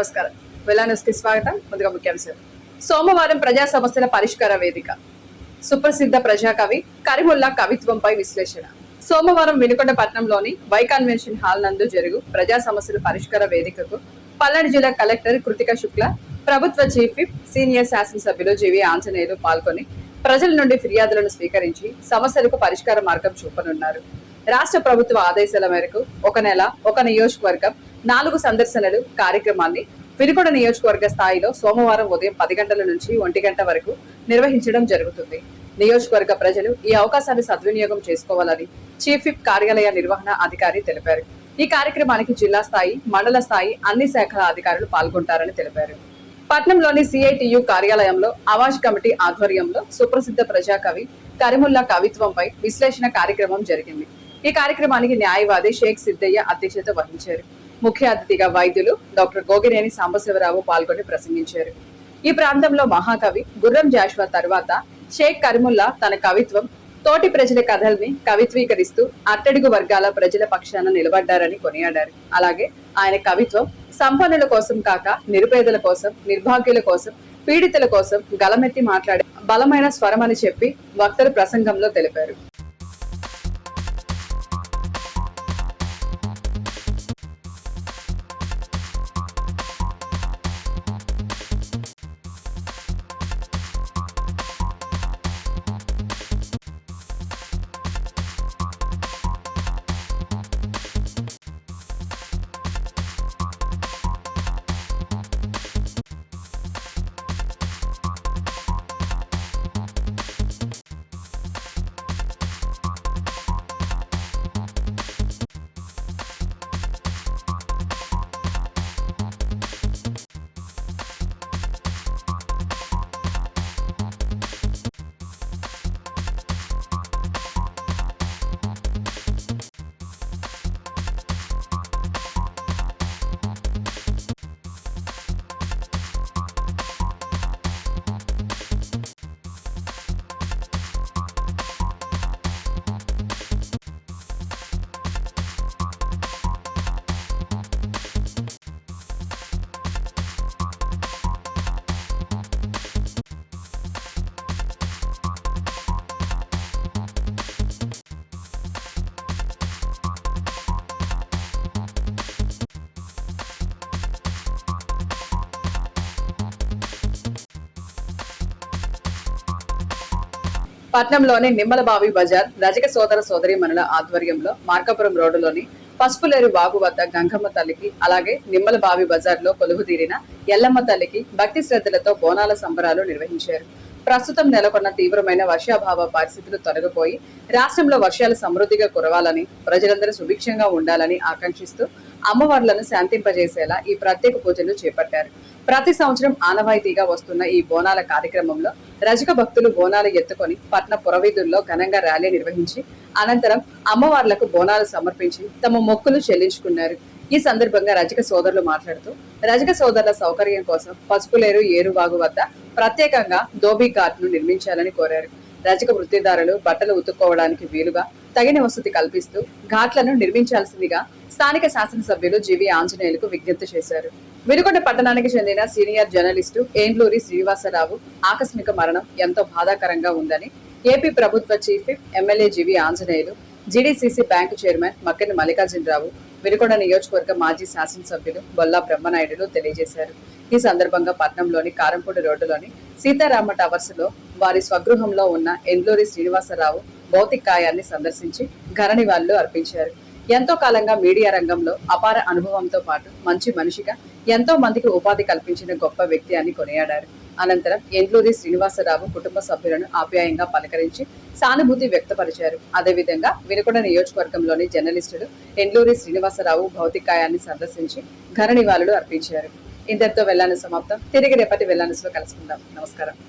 నమస్కారం. వెల్లాన్యూస్ కి స్వాగతం. ముందుగా ముఖ్యాంశాలు. సోమవారం ప్రజా సమస్యల పరిష్కార వేదిక. సుప్రసిద్ధ ప్రజాకవి కరీముల్లా కవిత్వంపై విశ్లేషణ. సోమవారం వినుకొండ పట్టణంలోని వై కన్వెన్షన్ హాల్ నందు జరుగు ప్రజా సమస్యల పరిష్కార వేదికకు పల్నాడు జిల్లా కలెక్టర్ కృతిక శుక్ల, ప్రభుత్వ చీఫ్ విప్, సీనియర్ శాసనసభ్యులు జీవీ ఆంజనేయులు పాల్గొని ప్రజల నుండి ఫిర్యాదులను స్వీకరించి సమస్యలకు పరిష్కార మార్గం చూపనున్నారు. రాష్ట్ర ప్రభుత్వ ఆదేశాల మేరకు ఒక నెల ఒక నియోజకవర్గం 4 సందర్శనలు కార్యక్రమాన్ని వినుకొండ నియోజకవర్గ స్థాయిలో సోమవారం ఉదయం 10 గంటల నుంచి 1 గంట వరకు నిర్వహించడం జరుగుతుంది. నియోజకవర్గ ప్రజలు ఈ అవకాశాన్ని సద్వినియోగం చేసుకోవాలని చీఫ్ విప్ కార్యాలయ నిర్వహణ అధికారి తెలిపారు. ఈ కార్యక్రమానికి జిల్లా స్థాయి, మండల స్థాయి అన్ని శాఖల అధికారులు పాల్గొంటారని తెలిపారు. పట్నంలోని సిఐటియు కార్యాలయంలో అవాజ్ కమిటీ ఆధ్వర్యంలో సుప్రసిద్ధ ప్రజాకవి కరీముల్లా కవిత్వంపై విశ్లేషణ కార్యక్రమం జరిగింది. ఈ కార్యక్రమానికి న్యాయవాది షేక్ సిద్దయ్య అధ్యక్షత వహించారు. ముఖ్య అతిథిగా వైద్యులు డాక్టర్ గోగినేని సాంబశివరావు పాల్గొని ప్రసంగించారు. ఈ ప్రాంతంలో మహాకవి గుర్రం జాషువా తర్వాత షేక్ కరీముల్లా తన కవిత్వం తోటి ప్రజల కథల్ని కవిత్వీకరిస్తూ అట్టడుగు వర్గాల ప్రజల పక్షాన నిలబడ్డారని కొనియాడారు. అలాగే ఆయన కవిత్వం సంపన్నుల కోసం కాక నిరుపేదల కోసం, నిర్భాగ్యుల కోసం, పీడితుల కోసం గలమెత్తి మాట్లాడే బలమైన స్వరమని చెప్పి వక్తలు ప్రసంగంలో తెలిపారు. పట్నంలోని నిమ్మలబావి బజార్ రజక సోదర సోదరీమణుల ఆధ్వర్యంలో మార్కాపురం రోడ్డులోని పసుపులేరు వాగు వద్ద గంగమ్మ తల్లికి, అలాగే నిమ్మలబావి బజార్ లో కొలువుదీరిన ఎల్లమ్మ తల్లికి భక్తి శ్రద్ధలతో బోనాల సంబరాలు నిర్వహించారు. ప్రస్తుతం నెలకొన్న తీవ్రమైన వర్షాభావ పరిస్థితులు తొలగిపోయి రాష్ట్రంలో వర్షాలు సమృద్ధిగా కురవాలని, ప్రజలందరూ సుభిక్షంగా ఉండాలని ఆకాంక్షిస్తూ అమ్మవార్లను శాంతింపజేసేలా ఈ ప్రత్యేక పూజలు చేపట్టారు. ప్రతి సంవత్సరం ఆనవాయితీగా వస్తున్న ఈ బోనాల కార్యక్రమంలో రజక భక్తులు బోనాలు ఎత్తుకొని పట్న పురవీధుల్లో ఘనంగా ర్యాలీ నిర్వహించి అనంతరం అమ్మవార్లకు బోనాలు సమర్పించి తమ మొక్కులు చెల్లించుకున్నారు. ఈ సందర్భంగా రజక సోదరులు మాట్లాడుతూ రజక సోదరుల సౌకర్యం కోసం పసుపులేరు ఏరువాగు వద్ద ప్రత్యేకంగా ధోబీ ఘాట్ ను నిర్మించాలని కోరారు. రజక వృత్తిదారులు బట్టలు ఉతుక్కోవడానికి వీలుగా తగిన వసతి కల్పిస్తూ ఘాట్లను నిర్మించాల్సిందిగా స్థానిక శాసనసభ్యులు జీవీ ఆంజనేయులకు విజ్ఞప్తి చేశారు. వినుకొండ పట్టణానికి చెందిన సీనియర్ జర్నలిస్టు ఏండ్లూరి శ్రీనివాసరావు ఆకస్మిక మరణం ఎంతో బాధాకరంగా ఉందని ఏపీ ప్రభుత్వ chief whip, MLA GV Anjaneyulu, GDCC bank chairman Makkena Mallikarjunarao, Vinukonda నియోజకవర్గ మాజీ శాసనసభ్యులు బొల్లా బ్రహ్మనాయుడులు తెలియజేశారు. ఈ సందర్భంగా పట్నంలోని కారంపూడి రోడ్డులోని సీతారామ టవర్స్ లో వారి స్వగృహంలో ఉన్న ఎండ్లూరి శ్రీనివాసరావు భౌతిక కాయాన్ని సందర్శించి ఘన నివాళులు అర్పించారు. ఎంతో కాలంగా మీడియా రంగంలో అపార అనుభవంతో పాటు మంచి మనిషిగా ఎంతో మందికి ఉపాధి కల్పించిన గొప్ప వ్యక్తి అని కొనియాడారు. అనంతరం ఎండ్లూరి శ్రీనివాసరావు కుటుంబ సభ్యులను ఆప్యాయంగా పలకరించి సానుభూతి వ్యక్తపరిచారు. అదేవిధంగా వినుకొండ నియోజకవర్గంలోని జర్నలిస్టులు ఎండ్లూరి శ్రీనివాసరావు భౌతిక కాయాన్ని సందర్శించి ఘన నివాళులు అర్పించారు. ఇంతటితో వెల్లాను సమాప్తం. తిరిగి రేపటి వెల్లానులో కలుసుకుందాం. నమస్కారం.